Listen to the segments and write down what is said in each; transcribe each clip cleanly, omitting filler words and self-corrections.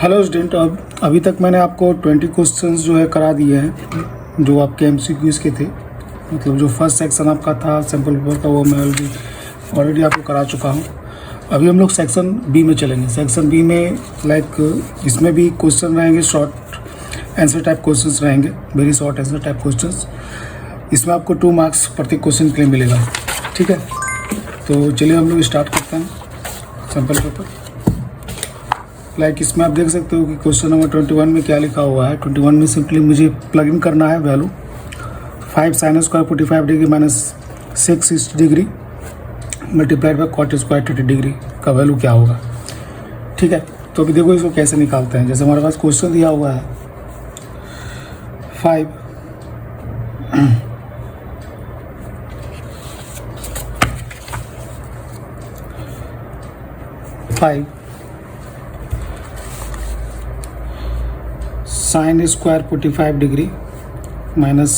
Hello student, अब अभी तक मैंने आपको 20 क्वेश्चंस जो है करा दिए हैं जो आपके एमसीक्यूज़ के थे। मतलब जो फर्स्ट सेक्शन आपका था सैम्पल पेपर का वो मैं ऑलरेडी आपको करा चुका हूँ। अभी हम लोग सेक्शन बी में चलेंगे। सेक्शन बी में इसमें भी क्वेश्चन रहेंगे, शॉर्ट आंसर टाइप क्वेश्चंस रहेंगे, very short answer type questions. इसमें आपको 2 मार्क्स प्रति क्वेश्चन के लिए मिलेगा। ठीक है, तो चलिए हम लोग स्टार्ट करते हैं सैम्पल पेपर। इसमें आप देख सकते हो कि क्वेश्चन नंबर 21 में क्या लिखा हुआ है। 21 में सिंपली मुझे प्लग इन करना है value 5 sin square 45 degree minus 6 degree multiplied by cot square 30 degree का वैल्यू क्या होगा। ठीक है, तो अभी देखो इसको कैसे निकालते हैं। जैसे हमारे पास क्वेश्चन दिया हुआ है 5 sine square 45 degree minus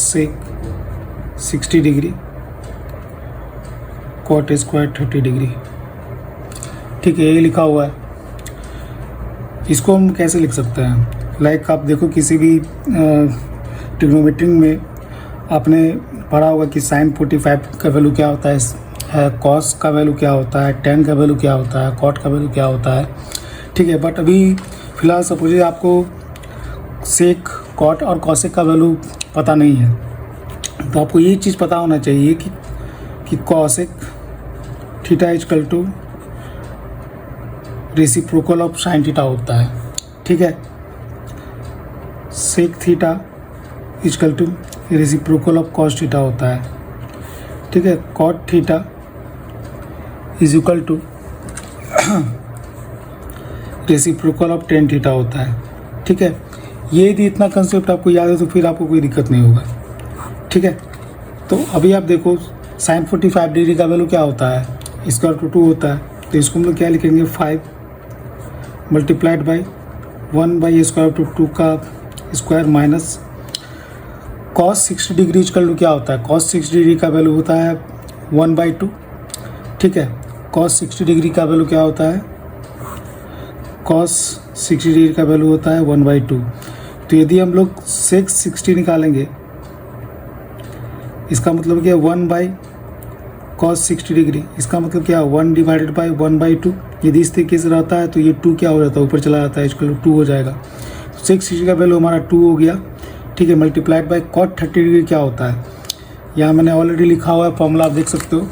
60 degree cot square 30 degree. ठीक है, ये लिखा हुआ है। इसको हम कैसे लिख सकते हैं? आप देखो किसी भी ट्रिग्नोमेट्री में आपने पढ़ा होगा कि साइन 45 का वैल्यू क्या होता है, कॉस का वैल्यू क्या होता है, टेन का वैल्यू क्या होता है, कॉट का वैल्यू क्या होता है। ठीक है, बट अभी फ़िलहाल सपोजिए आपको सेक, कॉट और कॉसेक का वैल्यू पता नहीं है, तो आपको ये चीज़ पता होना चाहिए कि cosec theta equal to reciprocal of sine theta होता है। ठीक है, sec theta equal to reciprocal of cos theta होता है। ठीक है, cot theta is equal to reciprocal of tan theta होता है। ठीक है, ये यदि इतना कंसेप्ट आपको याद है तो फिर आपको कोई दिक्कत नहीं होगा। ठीक है, तो अभी आप देखो साइन 45 डिग्री का वैल्यू क्या होता है, स्क्वायर टू 2 होता है, तो इसको हम लोग क्या लिखेंगे 5 multiplied by 1 by square two 2 का square minus cos 60 degree equal to क्या होता है, कॉस 60 डिग्री का वैल्यू होता है 1/2। ठीक है, कॉस 60 डिग्री का वैल्यू क्या होता है, कॉस 60 डिग्री का वैल्यू होता है 1/2। तो यदि हम लोग सेक 60 निकालेंगे, इसका मतलब क्या 1 बाई कॉस 60 डिग्री, इसका मतलब क्या 1 डिवाइडेड बाई 1/2। यदि इस तरीके से रहता है तो ये 2 क्या हो जाता है, ऊपर चला जाता है, इसका 2 हो जाएगा। तो सेक 60 का वैल्यू हमारा 2 हो गया। ठीक है, मल्टीप्लाइड बाई कॉट 30 डिग्री क्या होता है, यहाँ मैंने ऑलरेडी लिखा हुआ है फॉर्मूला, आप देख सकते हो।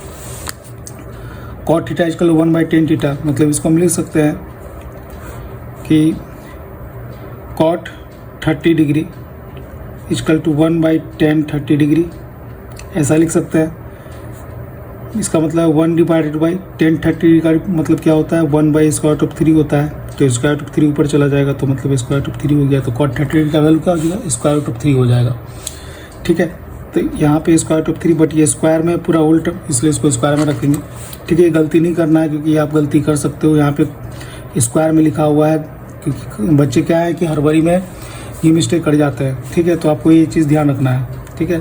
कॉट थीटा इक्वल 1/10 थीटा, मतलब इसको हम लिख सकते हैं कि cot 30 degree equal to 1/10 30 degree, ऐसा लिख सकते हैं। इसका मतलब 1 डिवाइडेड बाई 10 30 डिग्री का मतलब क्या होता है 1/√3 होता है। तो √3 ऊपर चला जाएगा तो मतलब √3 हो गया, तो कॉट 30 डिग्री का वैल्यू क्या हो जाएगा, √3 हो जाएगा। ठीक है, तो यहाँ पे √3, बट ये स्क्वायर में पूरा उल्ट, इसलिए इसको स्क्वायर में रखेंगे। ठीक है, गलती नहीं करना है क्योंकि आप गलती कर सकते हो, यहाँ पे स्क्वायर में लिखा हुआ है, क्योंकि बच्चे क्या है कि हर बारी में ये मिस्टेक कर जाते हैं। ठीक है, तो आपको ये चीज़ ध्यान रखना है। ठीक है,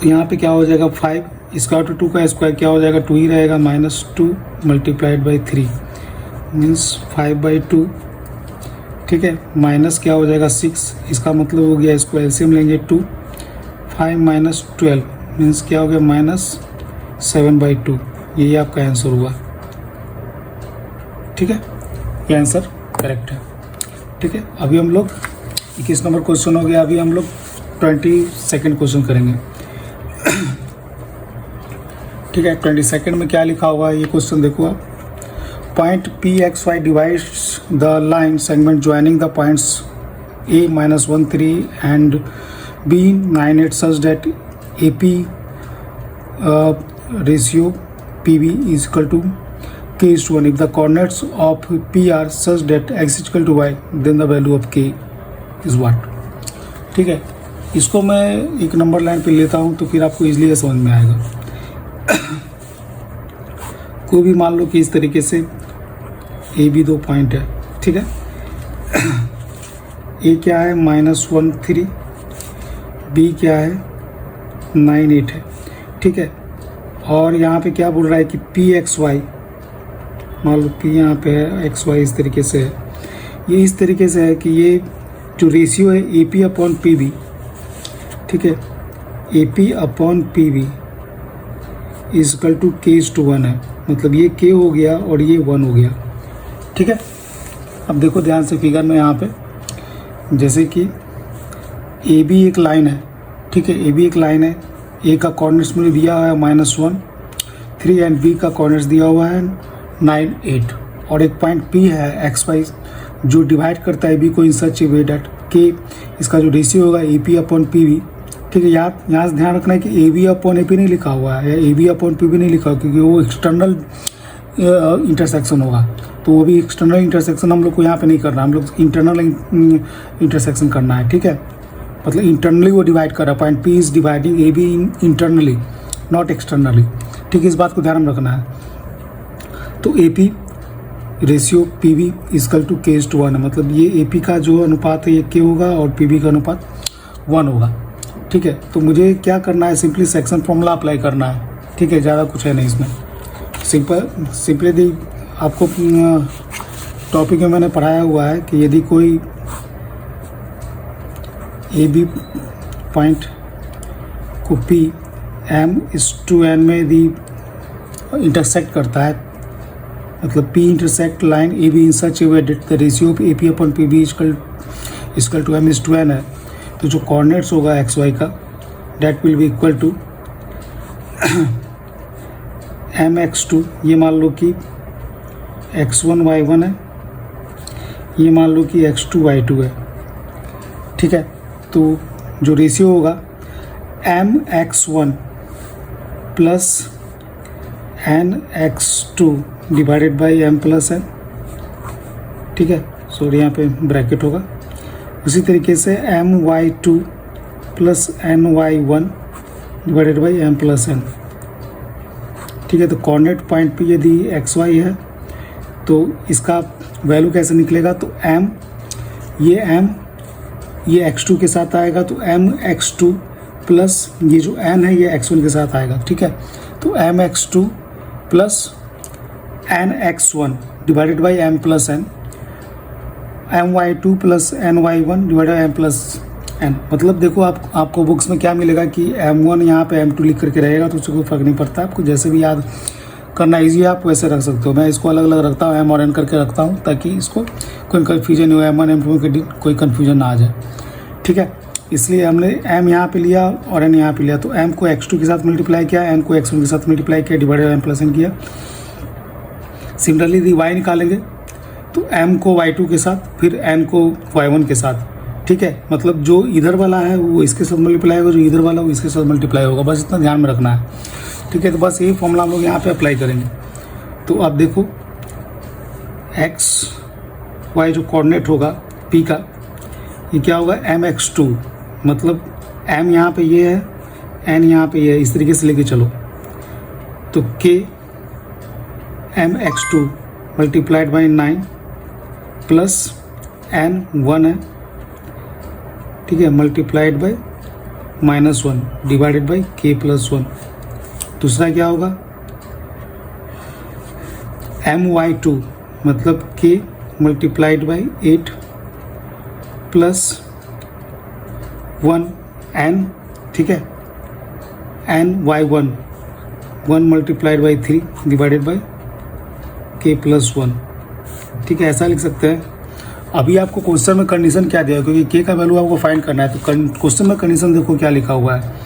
तो यहाँ पे क्या हो जाएगा 5 √2 का स्क्वायर क्या हो जाएगा 2 ही रहेगा, -2 मल्टीप्लाइड बाई 3 मीन्स 5/2। ठीक है, माइनस क्या हो जाएगा 6, इसका मतलब हो गया, इसको एलसीएम लेंगे 2, 5 माइनस 12 मीन्स क्या हो गया -7/2। यही आपका आंसर हुआ। ठीक है, ये आंसर करेक्ट है। ठीक है, अभी हम लोग 21 नंबर क्वेश्चन हो गया। अभी हम लोग 22nd क्वेश्चन करेंगे। ठीक है, 22nd में क्या लिखा हुआ है ये क्वेश्चन देखो आप। Point PXY divides the line segment joining the points A-1 3 and B9 8 such that AP ratio PB is equal to K/1 if the coordinates of P are such that x is equal to y then the value of K is what। ठीक है, इसको मैं एक number line पे लेता हूँ तो फिर आपको इजीली समझ में आएगा। कोई भी मान लो कि इस तरीके से A B 2 पॉइंट है। ठीक है, A क्या है -1 3, B क्या है 9 8 है। ठीक है, और यहाँ पे क्या बोल रहा है कि PXY मान लो P यहाँ पे है, XY इस तरीके से है, ये इस तरीके से है कि ये जो रेशियो है A P upon P B, ठीक है, A P upon P B is equal to k/1 है, मतलब ये k हो गया और ये 1 हो गया, ठीक है। अब देखो ध्यान से फिगर में यहाँ पे, जैसे कि ए बी एक लाइन है, ठीक है, ए बी एक लाइन है, ए का कोऑर्डिनेट्स मुझे दिया हुआ है -1 3 एंड बी का कोऑर्डिनेट्स दिया हुआ है 9 8 और एक पॉइंट पी है XY जो डिवाइड करता है बी को इन सच ए वे डेट के, इसका जो रेशियो होगा A P upon P B, ठीक है। यहाँ से ध्यान रखना है कि A B upon A P नहीं लिखा हुआ है या A B upon P B नहीं लिखा हुआ, क्योंकि वो एक्सटर्नल इंटरसेक्शन होगा, तो वो भी एक्सटर्नल इंटरसेक्शन हम लोग को यहाँ पे नहीं करना, हम लोग इंटरनल इंटरसेक्शन करना है, ठीक है। मतलब इंटरनली वो डिवाइड कर रहा है, point P is dividing A B internally not externally, ठीक है, इस बात को ध्यान में रखना है। तो A P ratio P B is equal to k/1 है, मतलब ये ए पी का जो अनुपात है ये k होगा और पी बी का अनुपात 1 होगा, ठीक है। तो मुझे क्या करना है, सिंपली सेक्शन फॉर्मूला अप्लाई करना है, ठीक है, ज़्यादा कुछ है नहीं इसमें। सिंपली आपको टॉपिक में मैंने पढ़ाया हुआ है कि यदि कोई ए बी पॉइंट को P M is to N में यदि इंटरसेक्ट करता है, मतलब P intersect line A B in such a way that the ratio of A P upon P B equal to M is to N है, तो जो coordinates होगा XY का that will be equal to mx2, ये मान लो कि x1 y1 है, ये मान लो कि x2 y2 है, ठीक है। तो जो रेशियो होगा mx1 plus nx2 divided by m plus n, ठीक है, सॉरी यहाँ पे ब्रैकेट होगा। उसी तरीके से my2 plus ny1 divided by m plus n, ठीक है। तो कोऑर्डिनेट पॉइंट पे यदि XY है तो इसका वैल्यू कैसे निकलेगा, तो ये x2 के साथ आएगा, तो mx2 प्लस ये जो n है ये x1 के साथ आएगा, ठीक है। तो mx2 plus nx1 divided by m plus n, my2 plus ny1 divided by m plus n। मतलब देखो आपको बुक्स में क्या मिलेगा कि m1 यहाँ पे m2 लिख करके रहेगा, तो उससे कोई फर्क नहीं पड़ता, आपको जैसे भी याद करना ईजी है आप वैसे रख सकते हो। मैं इसको अलग अलग रखता हूँ, m और n करके रखता हूँ, ताकि इसको कोई कन्फ्यूजन नहीं हो, m1 m2 के कोई कन्फ्यूजन ना आ जाए, ठीक है। इसलिए हमने m यहाँ पे लिया और n यहाँ पे लिया, तो m को x2 के साथ मल्टीप्लाई किया, n को x1 के साथ मल्टीप्लाई किया, divided by m plus n किया। सिमिलरली यदि y निकालेंगे तो m को y2 के साथ, फिर n को y1 के साथ, ठीक है। मतलब जो इधर वाला है वो इसके साथ मल्टीप्लाई होगा, जो इधर वाला वो इसके साथ मल्टीप्लाई होगा, बस इतना ध्यान में रखना है, ठीक है। तो बस यही फॉर्मूला हम लोग यहाँ पे अप्लाई करेंगे। तो अब देखो XY जो कोऑर्डिनेट होगा P का, ये क्या होगा mx2, मतलब m यहाँ पे ये है, n यहाँ पे ये है, इस तरीके से लेके चलो। तो k mx2 multiplied by 9 plus n 1 है, ठीक है, multiplied by -1 divided by k plus 1। दूसरा क्या होगा my2 मतलब k multiplied by 8 plus 1 n, ठीक है, ny1 1 multiplied by 3 divided by k plus 1, ठीक है, ऐसा लिख सकते हैं। अभी आपको क्वेश्चन में कंडीशन क्या दिया है, क्योंकि k का वैल्यू आपको फाइंड करना है, तो क्वेश्चन में कंडीशन देखो क्या लिखा हुआ है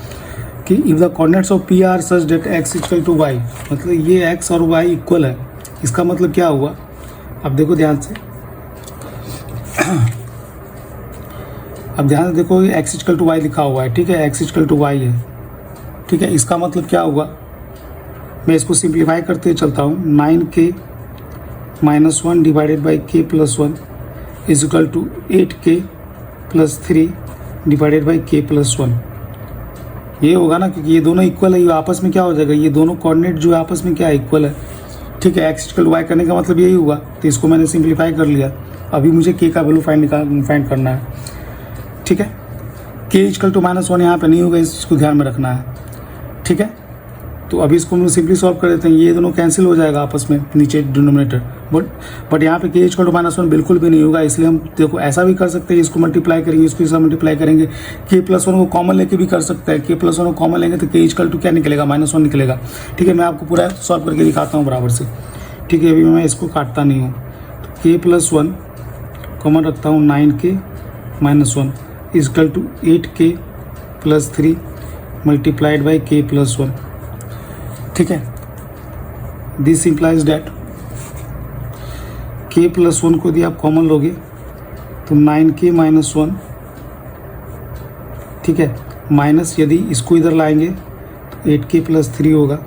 कि if the coordinates of P are such that x equal to y, मतलब ये x और y इक्वल है, इसका मतलब क्या हुआ। अब देखो ध्यान से, अब ध्यान से देखो x इक्वल टू y लिखा हुआ है, ठीक है, x इक्वल टू y है, ठीक है। इसका मतलब क्या हुआ, मैं इसको सिंप्लीफाई करते चलता हूँ। 9k minus 1 divided by k plus 1 is equal to 8k plus 3 divided by k plus 1। ये होगा ना, क्योंकि ये दोनों इक्वल है, ये आपस में क्या हो जाएगा, ये दोनों कोऑर्डिनेट जो आपस में क्या इक्वल है, ठीक है। x इक्वल y करने का मतलब यही हुआ, तो इसको मैंने सिंप्लीफाई कर लिया। अभी मुझे k का वैल्यू फाइंड करना है, ठीक है। k इक्वल टू -1 यहाँ पे नहीं होगा, इसको ध्यान में रखना है, ठीक है। तो अभी इसको हम सिंपली सॉल्व कर देते हैं, ये दोनों कैंसिल हो जाएगा आपस में नीचे डिनोमिनेटर, बट यहाँ पे के इक्वल टू -1 बिल्कुल भी नहीं होगा, इसलिए हम देखो ऐसा भी कर सकते हैं, इसको मल्टीप्लाई करेंगे, इसको इसका मल्टीप्लाई करेंगे, k+1 को कॉमन लेके भी कर सकते हैं, k+1 को कॉमन लेंगे तो के इक्वल टू क्या निकलेगा, -1 निकलेगा। ठीक है, मैं आपको पूरा सॉल्व करके दिखाता हूँ बराबर से। ठीक है, अभी मैं इसको काटता नहीं हूँ, तो k+1 कॉमन रखता हूँ, 9k -1 equal to 8k + 3 multiplied by k+1। ठीक है, दिस इम्प्लाइज डैट k+1 को यदि आप कॉमन लोगे तो 9k -1, ठीक है, माइनस यदि इसको इधर लाएंगे तो 8k + 3 होगा।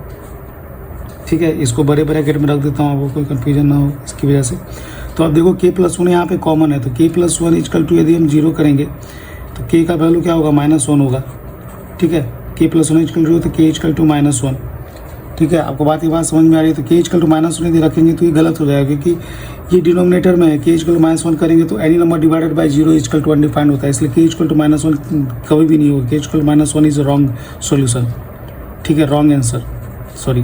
ठीक है, इसको बड़े ब्रैकेट में रख देता हूँ, आपको कोई कन्फ्यूजन ना हो इसकी वजह से। तो अब देखो k+1 यहाँ पे कॉमन है, तो k+1 इक्वल टू यदि हम 0 करेंगे तो k का वैल्यू क्या होगा, -1 होगा। ठीक है, k+1 इक्वल टू तो k इक्वल टू -1। ठीक है, आपको बात समझ में आ रही है। तो k इक्वल टू -1 यदि रखेंगे तो ये गलत हो जाएगा, क्योंकि ये डिनोमिनेटर में है, k इक्वल टू -1 करेंगे तो any number divided by 0 equal to undefined होता है, इसलिए k इक्वल टू -1 कभी भी नहीं होगा। k equal to -1 is wrong solution. ठीक है, wrong answer, sorry,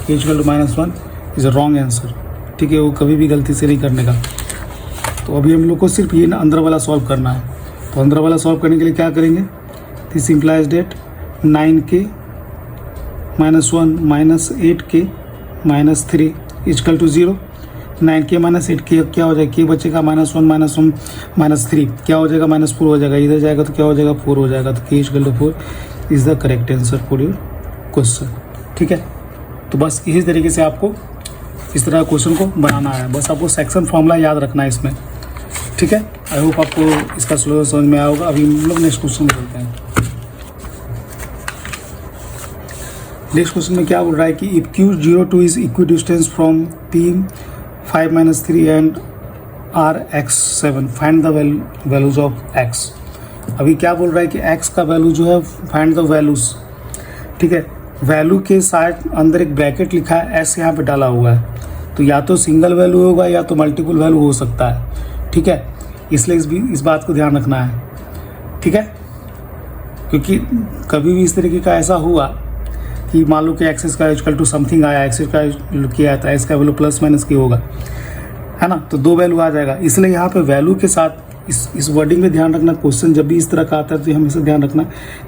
k equal to -1 is wrong answer. ठीक है, वो कभी भी गलती से नहीं करने का। तो अभी हम लोग को सिर्फ ये अंदर वाला सॉल्व करना है। तो अंदर वाला सॉल्व करने के लिए क्या करेंगे, this implies that 9k -1 -8k -3 equal to 0। 9k -8k क्या हो जाएगा, k बचेगा -1 -3 क्या हो जाएगा, -4 हो जाएगा, इधर जाएगा तो क्या हो जाएगा, 4 हो जाएगा। तो k equal to 4 is the correct answer for your question. ठीक है, तो बस इसी तरीके से आपको इस तरह क्वेश्चन को बनाना है, बस आपको सेक्शन फॉर्मूला याद रखना है इसमें। ठीक है, आई होप आपको इसका सॉल्यूशन समझ में आया होगा। अभी हम लोग नेक्स्ट क्वेश्चन करते हैं। नेक्स्ट क्वेश्चन में क्या बोल रहा है कि if Q02 is equi distance from P 5 - 3 and R x 7 find the values of x। अभी क्या बोल रहा है कि x का वैल्यू जो है फाइंड द वैल्यूज। ठीक है, वैल्यू के साथ अंदर एक ब्रैकेट लिखा है, s यहाँ पे डाला हुआ है, तो या तो सिंगल वैल्यू होगा या तो मल्टीपल वैल्यू हो सकता है। ठीक है, इसलिए इस बात को ध्यान रखना है। ठीक है, क्योंकि कभी भी इस तरीके का ऐसा हुआ कि मान लो कि एक्सेस का इक्वल टू समथिंग आया, एक्सेस का किया है तो एक्स का वैल्यू +- की होगा, है ना, तो 2 वैल्यू आ जाएगा। इसलिए यहाँ पे वैल्यू के साथ इस वर्डिंग में ध्यान रखना। क्वेश्चन जब भी इस तरह का आता है तो हमेशा ध्यान रखना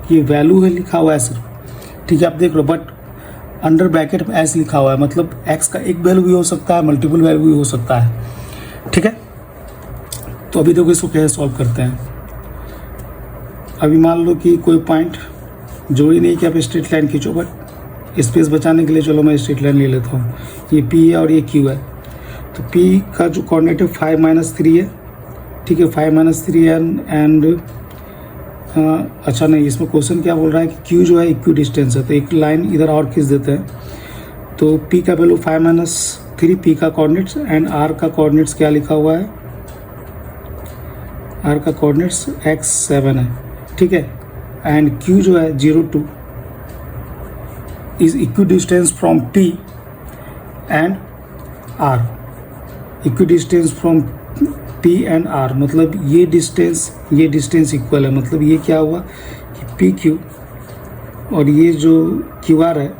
कि वैल्यू है लिखा हुआ है सिर्फ। ठीक है, आप देख लो, बट अंडर ब्रैकेट में एस लिखा हुआ है, मतलब एक्स का एक वैल्यू भी हो सकता है, मल्टीपल वैल्यू भी हो सकता है। ठीक है, तो अभी देखो इसको कैसे सॉल्व करते हैं। अभी मान लो कि कोई पॉइंट जोड़ी नहीं कि आप स्ट्रेट लाइन खींचो, बट स्पेस बचाने के लिए चलो मैं स्ट्रेट लाइन ले लेता हूँ। ये P है और ये Q है, तो P का जो कोऑर्डिनेट है 5 - 3 है। ठीक है, 5 - 3 एंड अच्छा नहीं, इसमें क्वेश्चन क्या बोल रहा है कि Q जो है इक्वी डिस्टेंस है, तो एक लाइन इधर और खींच देते हैं। तो P का वैल्यू 5 - 3 P का कोऑर्डिनेट्स एंड R का कोऑर्डिनेट्स क्या लिखा हुआ है, R का कोऑर्डिनेट्स x 7 है। ठीक है, एंड Q जो है 02 is equi distance from P and R। Equi distance from P and R मतलब ये डिस्टेंस इक्वल है, मतलब ये क्या हुआ कि PQ और ये जो QR है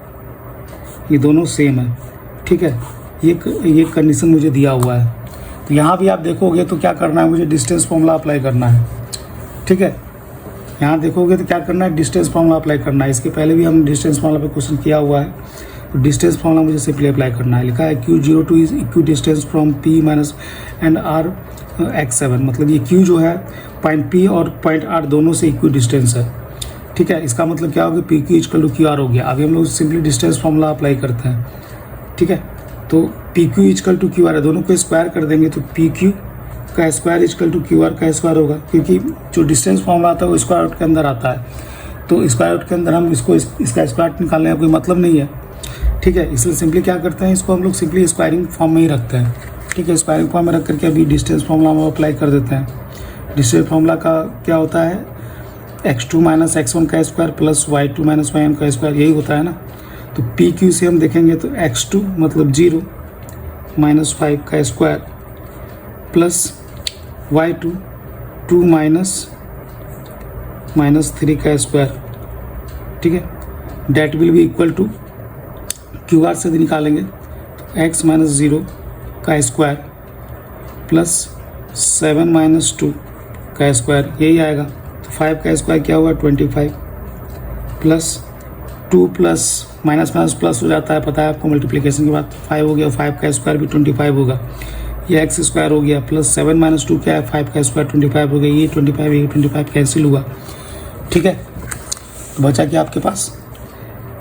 ये दोनों सेम है। ठीक है, ये कंडीशन मुझे दिया हुआ है। तो यहाँ भी आप देखोगे तो क्या करना है, मुझे डिस्टेंस फॉर्मूला अप्लाई करना है। ठीक है, यहाँ देखोगे तो क्या करना है, डिस्टेंस फॉर्मूला अप्लाई करना है। इसके पहले भी हम डिस्टेंस फॉर्मूला पे क्वेश्चन किया हुआ है, तो डिस्टेंस फॉर्मूला मुझे सिंपली अप्लाई करना है। लिखा है Q02 is equi distance from P minus and R x 7, मतलब ये Q जो है पॉइंट P और पॉइंट R दोनों से इक्वी डिस्टेंस है। ठीक है, इसका मतलब क्या होगा, PQ इक्वल टू QR हो गया। अभी हम लोग सिंपली डिस्टेंस फॉर्मूला अप्लाई करते हैं। ठीक है, तो PQ इक्वल टू QR है, दोनों को स्क्वायर कर देंगे तो PQ का स्क्वायर इक्वल टू QR का स्क्वायर होगा, क्योंकि जो डिस्टेंस फॉर्मूला आता है वो स्क्वायर रूट के अंदर आता है, तो स्क्वायर रूट के अंदर हम इसका स्क्वायर निकालने का कोई मतलब नहीं है। ठीक है, इसलिए सिंपली क्या करते हैं, इसको हम लोग सिंपली स्क्वायरिंग फॉर्म में ही रखते हैं। ठीक है, स्क्वायरिंग फॉर्म में रख करके अभी डिस्टेंस फॉर्मूला हम अप्लाई कर देते हैं। डिस्टेंस फॉर्मूला का क्या होता है, x2 - x1 का स्क्वायर प्लस y2 - y1 का स्क्वायर, यही होता है ना। तो PQ से हम देखेंगे तो x2 मतलब 0 -5 का स्क्वायर प्लस y2 2 -3 का स्क्वायर। ठीक है, that will be equal to Q R से निकालेंगे तो एक्स माइनस 0 का स्क्वायर प्लस 7 माइनस 2 का स्क्वायर यही आएगा। तो 5 का स्क्वायर क्या हुआ 25 plus 2 plus minus minus plus हो जाता है, पता है आपको मल्टीप्लिकेशन के बाद 5 हो गया, 5 का स्क्वायर भी 25 होगा, ये एक्स स्क्वायर हो गया प्लस 7 माइनस 2 क्या है 5 का स्क्वायर 25 हो गया, ये 25 कैंसिल हुआ। ठीक है, तो बचा क्या आपके पास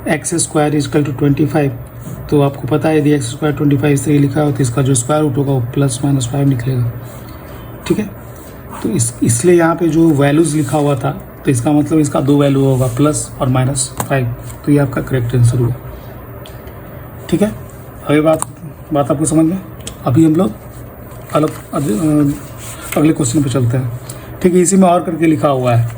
एक्स स्क्वायर इजकल टू 25। तो आपको पता है यदि एक्स स्क्वायर 25 से लिखा हो तो इसका जो स्क्वायर रूट होगा वो प्लस माइनस 5 निकलेगा। ठीक है, तो इसलिए यहाँ पे जो वैल्यूज़ लिखा हुआ था तो इसका मतलब इसका दो वैल्यू होगा प्लस और माइनस 5, तो ये आपका करेक्ट आंसर हुआ। ठीक है, अगली बात आपको समझ में। अभी हम लोग अगले क्वेश्चन पे चलते हैं। ठीक है, इसी में और करके लिखा हुआ है।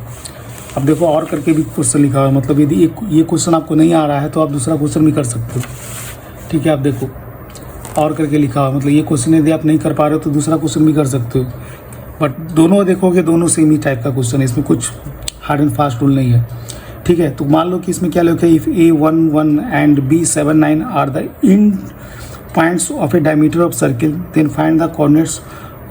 अब देखो और करके भी क्वेश्चन लिखा हुआ है, मतलब यदि ये क्वेश्चन आपको नहीं आ रहा है तो आप दूसरा क्वेश्चन भी कर सकते हो। ठीक है, आप देखो और करके लिखा हुआ, मतलब ये क्वेश्चन यदि आप नहीं कर पा रहे हो तो दूसरा क्वेश्चन भी कर सकते हो। बट दोनों देखोगे दोनों सेम ही टाइप का क्वेश्चन है, इसमें कुछ हार्ड एंड फास्ट रूल नहीं है। ठीक है, तो मान लो कि इसमें क्या लिखा है, if A11 and B79 are the end points of a diameter of circle then find the coordinates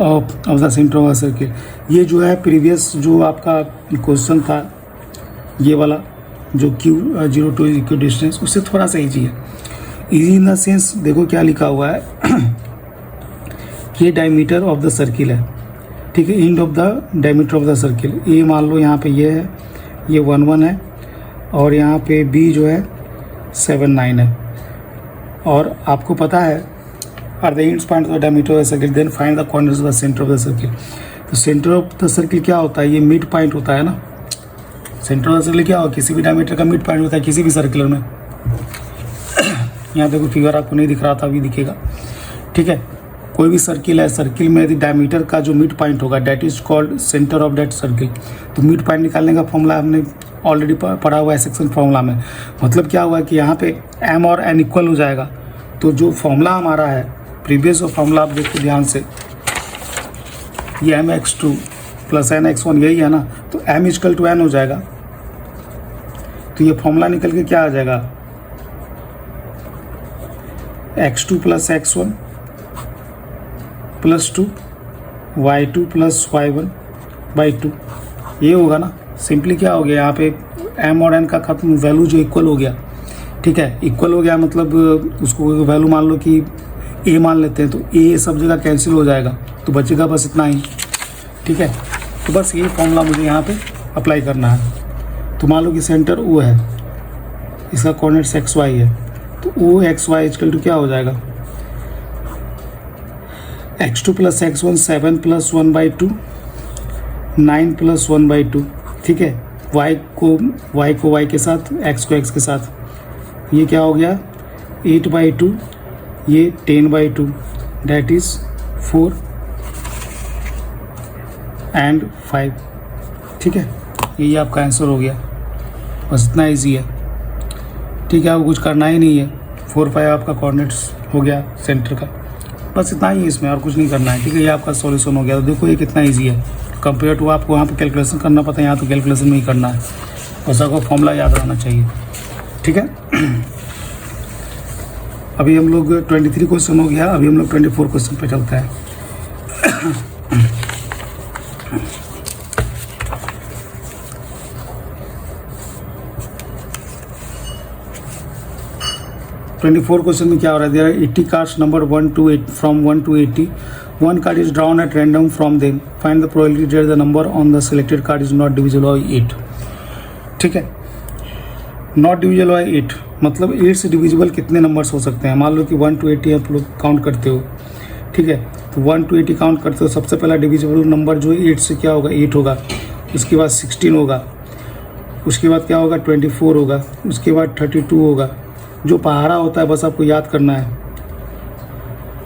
of the centre of the circle. ये जो है प्रीवियस जो आपका क्वेश्चन था ये वाला जो Q02 इक्व डिस्टेंस उससे थोड़ा सा ईजी है। ईजी इन द सेंस देखो क्या लिखा हुआ है ये डायमीटर ऑफ द सर्किल है। ठीक है, and of the diameter of the circle, A मान लो यहाँ पे ये है, ये 11 है और यहाँ पे B जो है 79 है। और आपको पता है are the ends point of the diameter of the circle then find the corners of the centre of the circle. तो सेंटर ऑफ द सर्किल क्या होता है, ये मिड पॉइंट होता है ना। सेंटर ऑफ द सर्किल क्या होगा, किसी भी डायमीटर का मिड पॉइंट होता है किसी भी सर्किलर में। यहाँ देखो फिगर आपको नहीं दिख रहा था, अभी दिखेगा। ठीक है, कोई भी सर्किल है, सर्किल में यदि डायमीटर का जो मिड पॉइंट होगा that is called centre of that circle. तो मिड पॉइंट निकालने का फॉर्मूला हमने ऑलरेडी पढ़ा हुआ है सेक्शन फॉर्मूला में। मतलब क्या हुआ कि यहाँ पे m और n इक्वल हो जाएगा। तो जो फॉर्मूला हमारा है प्रीवियस जो फॉर्मूला आप देखो ध्यान से, ये mx2 प्लस nx1 यही है ना, तो m इक्वल टू n हो जाएगा। तो ये फॉर्मूला निकल के क्या आ जाएगा x2 plus x1 plus 2 y2 plus y1 by 2, ये होगा ना। सिंपली क्या हो गया यहाँ पे m और n का खत्म, वैल्यू जो इक्वल हो गया। ठीक है, इक्वल हो गया मतलब उसको वैल्यू मान लो कि a मान लेते हैं, तो a सब जगह कैंसिल हो जाएगा तो बचेगा बस इतना ही। ठीक है, तो बस ये फॉर्मूला मुझे यहाँ पे अप्लाई करना है। तो मान लो कि सेंटर O है, इसका कोऑर्डिनेट्स XY है, तो OXY इक्वल टू क्या हो जाएगा x2 plus x1 7 plus 1 by 2 9 plus 1 by 2। ठीक है, y को y के साथ, x को x के साथ, ये क्या हो गया 8 बाई 2, ये 10 बाई 2 डैट इज 4 एंड 5। ठीक है, यही आपका आंसर हो गया, बस इतना ईजी है। ठीक है, आपको कुछ करना ही नहीं है, 4 5 आपका कोऑर्डिनेट्स हो गया सेंटर का, बस इतना ही है इसमें और कुछ नहीं करना है। ठीक है, ये आपका सॉल्यूशन हो गया। तो देखो ये कितना ईजी है कंपेयर टू आपको वहाँ पे कैलकुलेशन करना पड़ता है, यहाँ तो कैलकुलेशन नहीं करना है, बस आपको फॉर्मूला याद रहना चाहिए। ठीक है, अभी हम लोग 23 क्वेश्चन हो गया, अभी हम लोग 24 क्वेश्चन पे चलते हैं। 24 क्वेश्चन में क्या हो रहा है, there are 80 cards number 1 to 8 from 1 to 80, one card is drawn at random from them, find the probability that the number on the selected card is not divisible by 8। ठीक है, नॉट डिविजिबल बाई 8 मतलब 8 से divisible कितने numbers हो सकते हैं। मान लो कि 1 to 80 आप लोग काउंट करते हो। ठीक है, तो 1 to 80 काउंट करते हो, सबसे पहला डिविजिबल नंबर जो 8 से क्या होगा 8 होगा, उसके बाद 16 होगा, उसके बाद क्या होगा 24 होगा, उसके बाद 32 होगा। जो पहाड़ा होता है बस आपको याद करना है।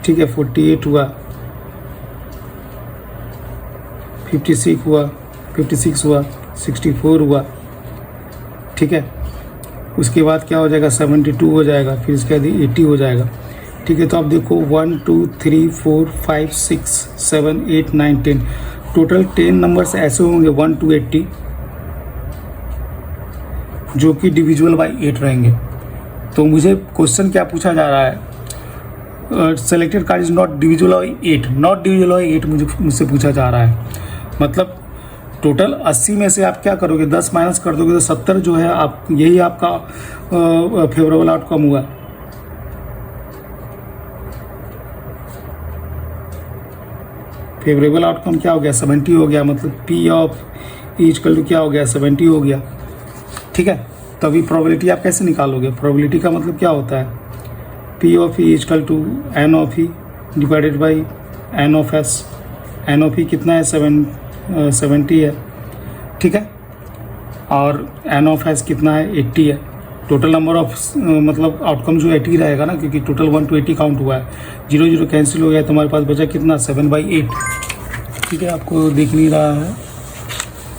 ठीक है, 48 हुआ, 56 हुआ, 64 हुआ। ठीक है, उसके बाद क्या हो जाएगा 72 हो जाएगा, फिर इसके बाद 80 हो जाएगा। ठीक है, तो आप देखो 1 2 3 4 5 6 7 8 9 10 टोटल 10 नंबर्स ऐसे होंगे 1 to 80 जो कि डिविजिबल बाई 8 रहेंगे। तो मुझे क्वेश्चन क्या पूछा जा रहा है, selected card is not divisible by 8, not divisible by 8 मुझसे पूछा जा रहा है। मतलब टोटल 80 में से आप क्या करोगे, 10 माइनस कर दोगे तो 70 जो है आप, यही आपका फेवरेबल आउटकम हुआ। फेवरेबल आउटकम क्या हो गया, 70 हो गया। मतलब P of E equal to क्या हो गया, 70 हो गया। ठीक है, तो अभी प्रोबेबिलिटी आप कैसे निकालोगे, प्रोबेबिलिटी का मतलब क्या होता है, P of E equal to N of E divided by N of S. N of E कितना है, 70 है। ठीक है, और एन ऑफ एस कितना है, 80 है। टोटल नंबर ऑफ मतलब आउटकम जो 80 रहेगा ना, क्योंकि टोटल 1 to 80 काउंट हुआ है। 0 0 कैंसिल हो गया, तुम्हारे पास बचा कितना, 7/8। ठीक है, आपको दिख नहीं रहा है,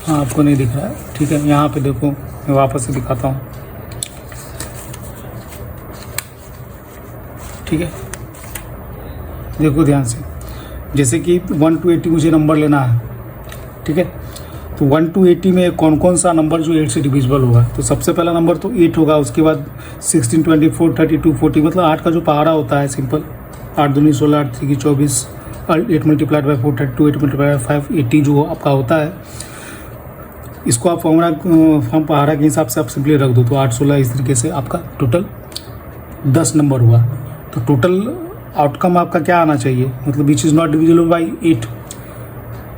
हाँ आपको नहीं दिख रहा है। ठीक है, यहाँ पे देखो, मैं वापस से दिखाता हूँ। ठीक है, देखो ध्यान से, जैसे कि 1 to 80 मुझे नंबर लेना है। ठीक है, तो 1 to 80 में कौन कौन सा नंबर जो 8 से डिविजिबल होगा, तो सबसे पहला नंबर तो 8 होगा। उसके बाद 16, 24, 32, 40, मतलब 8 का जो पहाड़ा होता है सिंपल, 8 दूनी 16, 8 3 24, 8 मल्टीप्लाइड बाई 4 32, 8 मल्टीप्लाइड बाई 5 80 जो आपका होता है। इसको आप फॉर्म पहाड़ा के हिसाब से आप सिंपली रख दो, तो 8 16 इस तरीके से आपका टोटल 10 नंबर हुआ। तो टोटल आउटकम आपका क्या आना चाहिए, मतलब which is not divisible by 8।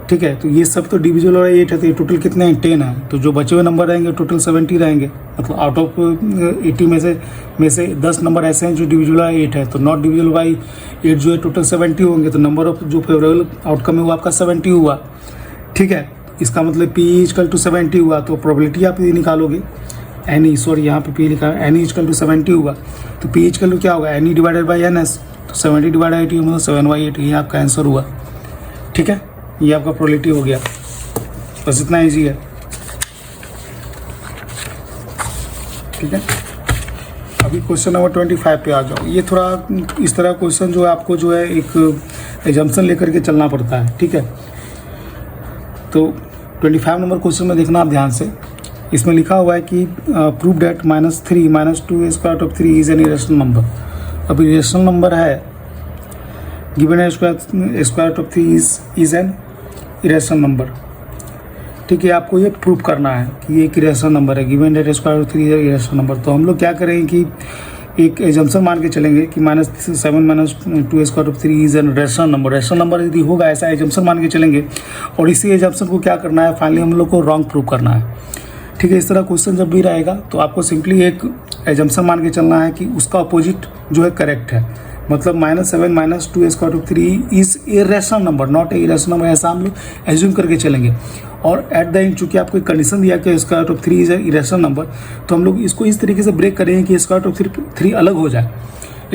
ठीक है, तो ये सब तो डिविजिबल बाई 8 है, तो ये टोटल कितने हैं, 10 है। तो जो बचे हुए नंबर रहेंगे टोटल 70 रहेंगे। मतलब आउट ऑफ 80 में से 10 नंबर ऐसे हैं जो डिविजिबल बाई 8 है, तो नॉट डिविजिबल बाई 8 जो है टोटल 70 होंगे। तो नंबर ऑफ जो फेवरेबल आउटकम है वो आपका 70 हुआ। ठीक है, इसका मतलब पी इक्वल टू 70 हुआ। तो प्रोबेबिलिटी आप ये निकालोगे, एन ई, सॉरी यहाँ पे पी लिखा है, एन ई इक्वल टू 70 हुआ। तो पी इक्वल टू क्या होगा, N E divided by N S. तो 70 डिवाइड 80 मतलब 7/8, ये आपका आंसर हुआ। ठीक है, ये आपका प्रोबेबिलिटी हो गया। बस इतना ईजी है। ठीक है, अभी क्वेश्चन नंबर 25 पे आ जाओ। ये थोड़ा इस तरह क्वेश्चन जो है आपको जो है एक एजम्पशन लेकर के चलना पड़ता है। ठीक है, तो 25 नंबर क्वेश्चन में देखना आप ध्यान से। इसमें लिखा हुआ है कि prove that -3 - 2 square of 3 is an irrational number. अब इरेशनल नंबर है, गिवन है square of 3 is an irrational number. ठीक है, आपको ये प्रूव करना है कि ये एक इरेशनल नंबर है। Given that square of 3 is an irrational number. तो हम लोग क्या करेंगे कि एक एजम्पशन मान के चलेंगे कि -7 - 2 square of 3 is N rational number. Rational number यदि होगा, ऐसा एजम्पशन मान के चलेंगे, और इसी एजम्पशन को क्या करना है, फाइनली हम लोग को रॉन्ग प्रूव करना है। ठीक है, इस तरह क्वेश्चन जब भी रहेगा तो आपको सिंपली एक एजम्पशन मान के चलना है कि उसका अपोजिट जो है करेक्ट है। मतलब -7 - 2 square of 3 is a rational number, not a irrational number, ऐसा हम लोग एज्यूम करके चलेंगे। और एट द एंड चूंकि आपको एक कंडीशन दिया कि square of 3 is a irrational number, तो हम लोग इसको इस तरीके से ब्रेक करेंगे कि स्क्वायर ऑफ 3 अलग हो जाए।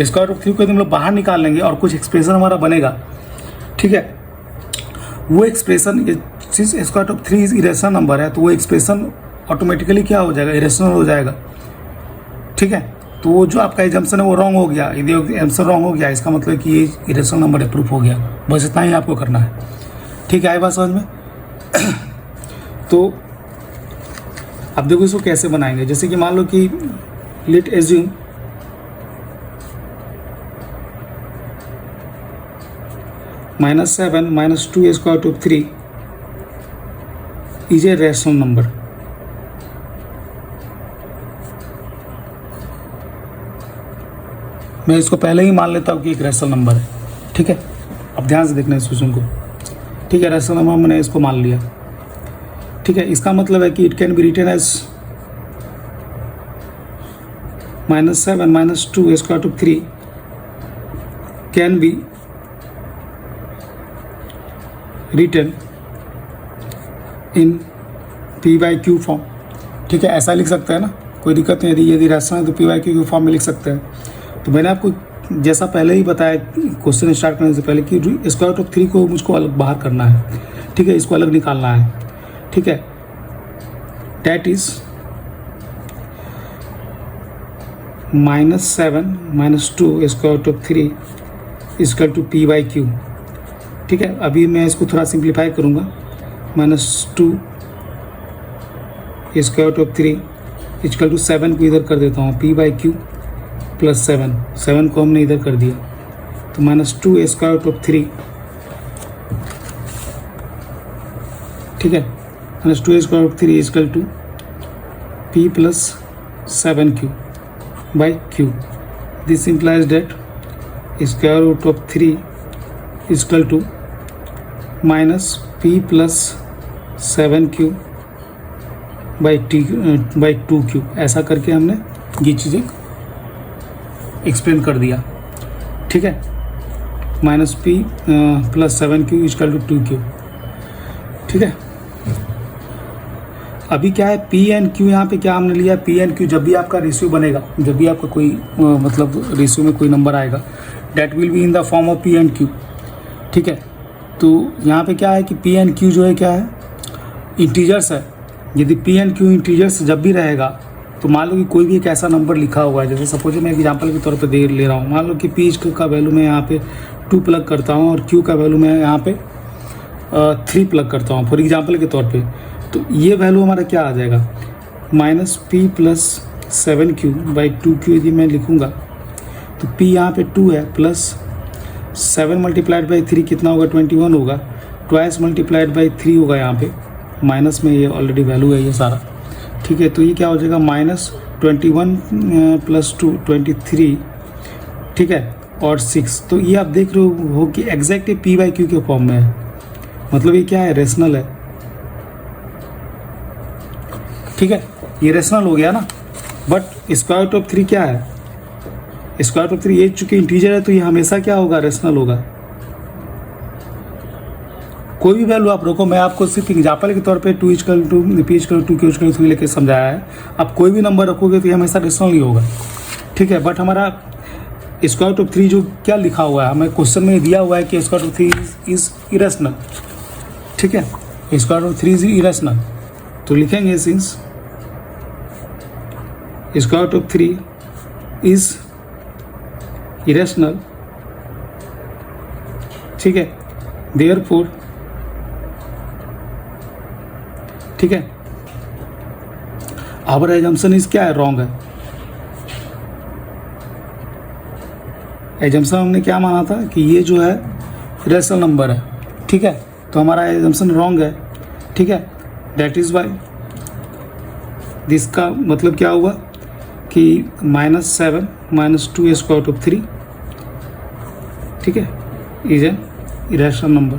स्क्वायर ऑफ 3 को हम लोग बाहर निकाल लेंगे और कुछ एक्सप्रेशन हमारा बनेगा। ठीक है, वो expression, square of 3 is irrational number है, तो वो एक्सप्रेशन ऑटोमेटिकली क्या हो जाएगा, इरेशनल हो जाएगा। ठीक है, तो वो जो आपका एजम्पशन है वो रॉन्ग हो गया। यदि आंसर रॉन्ग हो गया, इसका मतलब कि ये इरेशनल नंबर है, प्रूफ हो गया। बस इतना ही आपको करना है। ठीक है, आई बात समझ में? तो अब देखो इसको कैसे बनाएंगे। जैसे कि मान लो कि late assume -7 - 2 square of 3 is a rational number. मैं इसको पहले ही मान लेता हूँ कि एक रैशनल नंबर है। ठीक है, अब ध्यान से देखना इस क्वेश्चन को। ठीक है, रैशनल नंबर मैंने इसको मान लिया। ठीक है, इसका मतलब है कि it can be written as -7 - 2 square of 3 can be written in P/Q form. ठीक है, ऐसा लिख सकते हैं ना, कोई दिक्कत नहीं। यदि रैशनल है तो P/Q फॉर्म में लिख सकते हैं। तो मैंने आपको जैसा पहले ही बताया क्वेश्चन स्टार्ट करने से पहले कि स्क्वायर ऑफ 3 को मुझको अलग बाहर करना है। ठीक है, इसको अलग निकालना है। ठीक है, that is -7 - 2 square of 3 equal to P/Q। ठीक है, अभी मैं इसको थोड़ा सिंप्लीफाई करूँगा। -2 स्क्वायर ऑफ 3 इक्वल टू 7 को इधर कर देता हूँ, P/Q प्लस 7, 7 को हमने इधर कर दिया तो -2 स्क्वायर रूट ऑफ 3, ठीक है, -2 square root 3 equal to P plus 7Q by Q. This implies that square root of 3 equal to -P plus 7Q by 2Q. ऐसा करके हमने ये चीज़ें एक्सप्लेन कर दिया, ठीक है. -P plus 7Q equal to 2Q, ठीक है. अभी क्या है P एंड Q, यहाँ पे क्या हमने लिया P एंड Q. जब भी आपका रेशियो बनेगा, जब भी आपका कोई मतलब रेशियो में कोई नंबर आएगा, that will be in the form of P and Q, ठीक है. तो यहाँ पे क्या है कि P एंड Q जो है क्या है, इंटीजर्स है. यदि P एंड Q इंटीजर्स जब भी रहेगा तो मान लो कि कोई भी एक ऐसा नंबर लिखा हुआ है, जैसे सपोज मैं एग्जांपल के तौर पे दे ले रहा हूँ. मान लो कि P का वैल्यू मैं यहाँ पे 2 प्लग करता हूँ और Q का वैल्यू मैं यहाँ पे 3 प्लग करता हूँ फॉर एग्जांपल के तौर पे. तो ये वैल्यू हमारा क्या आ जाएगा, -P plus 7Q by 2Q. यदि मैं लिखूँगा तो P यहाँ पे 2 है, प्लस 7 मल्टीप्लाइड बाई 3 कितना होगा, 21 होगा. ट्वाइस मल्टीप्लाइड बाई 3 होगा, यहाँ पे माइनस में ये ऑलरेडी वैल्यू है ये सारा, ठीक है. तो ये क्या हो जाएगा, -21 प्लस 2 23, ठीक है, और 6. तो ये आप देख रहे हो कि एग्जैक्ट P बाई Q के फॉर्म में है. मतलब ये क्या है, रेशनल है, ठीक है. ये रेशनल हो गया ना. बट स्क्वायर रूट ऑफ 3 क्या है, स्क्वायर रूट ऑफ 3 ये चूंकि इंटीजर है तो ये हमेशा क्या होगा, रेशनल होगा. कोई भी वैल्यू आप रखो, मैं आपको सिर्फ एग्जाम्पल के तौर पे 2 equal to P equal to Q equal 3 लेके समझाया है. आप कोई भी नंबर रखोगे तो ये हमेशा रेशनल ही होगा, ठीक है. बट हमारा स्क्वायर रूट ऑफ 3 जो क्या लिखा हुआ है, हमें क्वेश्चन में दिया हुआ है कि square root of 3 is irrational, ठीक है. Square root of 3 is irrational. तो लिखेंगे since square root of 3 is irrational, ठीक है, देयरफॉर, ठीक है, आवर एजम्पशन इज क्या है, रॉन्ग है. एजम्पशन हमने क्या माना था कि ये जो है रेशनल नंबर है, ठीक है. तो हमारा एजम्पशन रॉन्ग है, ठीक है. दैट इज वाई दिस का मतलब क्या हुआ कि -7 -2 स्क्वायर रूट ऑफ 3, ठीक है, इज एन इरेशनल नंबर.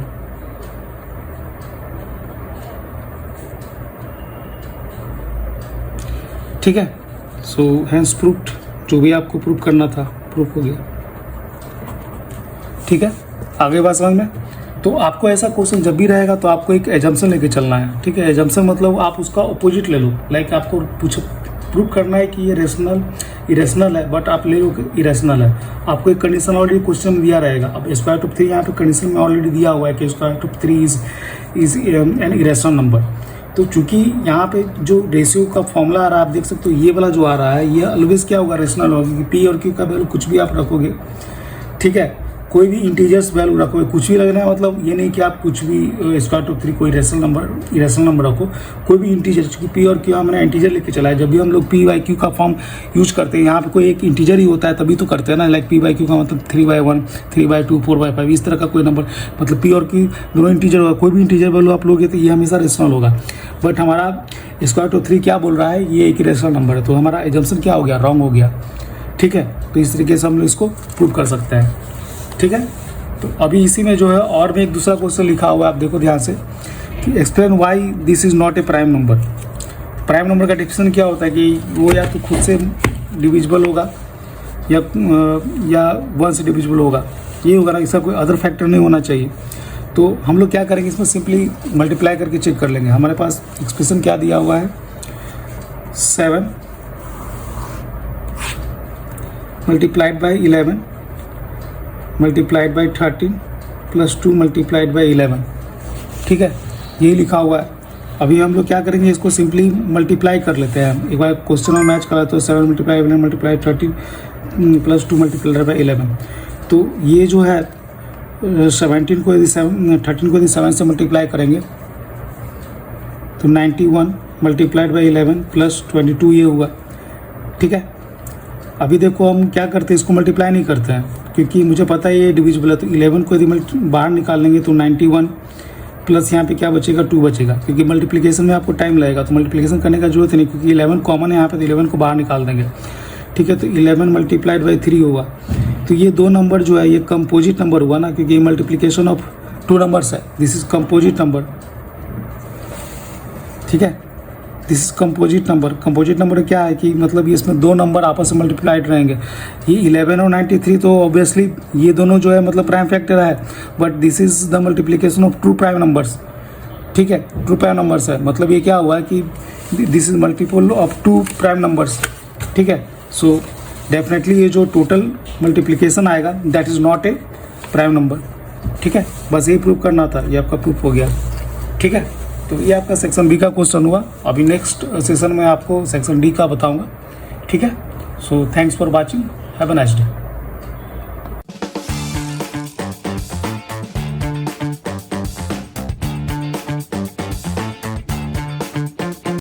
ठीक है. सो हैंस प्रूफ्ड, जो भी आपको प्रूफ करना था प्रूफ हो गया, ठीक है. आगे बात समझ में. तो आपको ऐसा क्वेश्चन जब भी रहेगा तो आपको एक एजम्पशन लेके चलना है, ठीक है. एजम्पशन मतलब आप उसका अपोजिट ले लो. लाइक आपको प्रूफ करना है कि ये रेशनल इरेशनल है, बट आप ले लो इरेशनल है. आपको एक कंडीशन ऑलरेडी क्वेश्चन में दिया रहेगा. अब स्क्वायर रूट ऑफ 3 यहाँ पे कंडीशन में ऑलरेडी दिया हुआ है कि square root of 3 is an irrational number. तो चूंकि यहाँ पे जो रेशियो का फॉर्मूला आ रहा है, आप देख सकते हो ये वाला जो आ रहा है, ये ऑलवेज क्या होगा, रेशनल होगा. क्योंकि P और Q का वैल्यू कुछ भी आप रखोगे, ठीक है, कोई भी इंटीजर्स वैल्यू रखोगे, कुछ भी लगना है. मतलब ये नहीं कि आप कुछ भी स्क्वायर रूट ऑफ 3 कोई रेशनल नंबर इरेशनल नंबर रखो, कोई भी इंटीजर. चूँकि P और Q हमने इंटीजर लेके चला है. जब भी हम लोग P बाई Q का फॉर्म यूज करते हैं, यहाँ पे कोई एक इंटीजर ही होता है तभी तो करते हैं ना. लाइक P बाई Q का मतलब 3/1 3/2 4/5 इस तरह का कोई नंबर. मतलब P और Q दोनों इंटीजर होगा. कोई भी इंटीजर वैल्यू आप लोगे तो ये हमेशा रेशनल होगा. बट हमारा स्क्वायर रूट ऑफ 3 क्या बोल रहा है, ये एक रेशनल नंबर है. तो हमारा एजम्पशन क्या हो गया, रॉन्ग हो गया, ठीक है. तो इस तरीके से हम लोग इसको प्रूव कर सकते हैं, ठीक है. तो अभी इसी में जो है और भी एक दूसरा क्वेश्चन लिखा हुआ है, आप देखो ध्यान से, कि explain why this is not a prime number. Prime number का डिफिनेशन क्या होता है कि वो या तो खुद से डिविजिबल होगा या 1 से डिविजिबल होगा. ये होगा ना, इसका कोई अदर फैक्टर नहीं होना चाहिए. तो हम लोग क्या करेंगे, इसमें सिंपली मल्टीप्लाई करके चेक कर लेंगे. हमारे पास एक्सप्रेशन क्या दिया हुआ है, 7 multiplied by 11 multiplied by 13 plus 2 multiplied by 11, ठीक है, यही लिखा हुआ है. अभी हम लोग क्या करेंगे, इसको सिंपली मल्टीप्लाई कर लेते हैं. एक बार क्वेश्चन में मैच करा तो 7 multiply 11 multiply 13 plus 2 multiplied by 11. तो ये जो है 13 को यदि 7 से मल्टीप्लाई करेंगे तो 91 मल्टीप्लाइड बाई 11 प्लस 22 ये हुआ, ठीक है. अभी देखो हम क्या करते हैं, इसको मल्टीप्लाई नहीं करते हैं क्योंकि मुझे पता है ये डिविजिबल है। तो 11 को यदि बाहर निकाल लेंगे तो 91 प्लस यहाँ पे क्या बचेगा, 2 बचेगा, क्योंकि मल्टीप्लिकेशन में आपको टाइम लगेगा। तो मल्टीप्लिकेशन करने का जरूरत नहीं, क्योंकि 11 कॉमन है यहाँ पे, तो 11 को बाहर निकाल देंगे। ठीक है, तो 11 मल्टीप्लाइड बाई 3 होगा। तो ये 2 नंबर जो है ये कंपोजिट नंबर हुआ ना, क्योंकि ये मल्टीप्लिकेशन ऑफ 2 नंबर्स है। This is composite number. ठीक है, this is composite number. Composite number क्या है कि मतलब ये इसमें 2 नंबर आपस में मल्टीप्लाइड रहेंगे। ये 11 और 93 तो ऑब्वियसली ये दोनों जो है मतलब प्राइम फैक्टर है, but this is the multiplication of 2 prime numbers. ठीक है, 2 प्राइम नंबर्स है, मतलब ये क्या हुआ है कि this is multiple of 2 prime numbers. ठीक है, सो डेफिनेटली ये जो टोटल मल्टीप्लिकेशन आएगा that is not a prime number. ठीक है, बस ये प्रूव करना था, ये आपका प्रूफ हो गया। ठीक है, तो ये आपका सेक्शन बी का क्वेश्चन हुआ। अभी नेक्स्ट सेशन में आपको सेक्शन डी का बताऊंगा। ठीक है, so thanks for watching, have a nice day.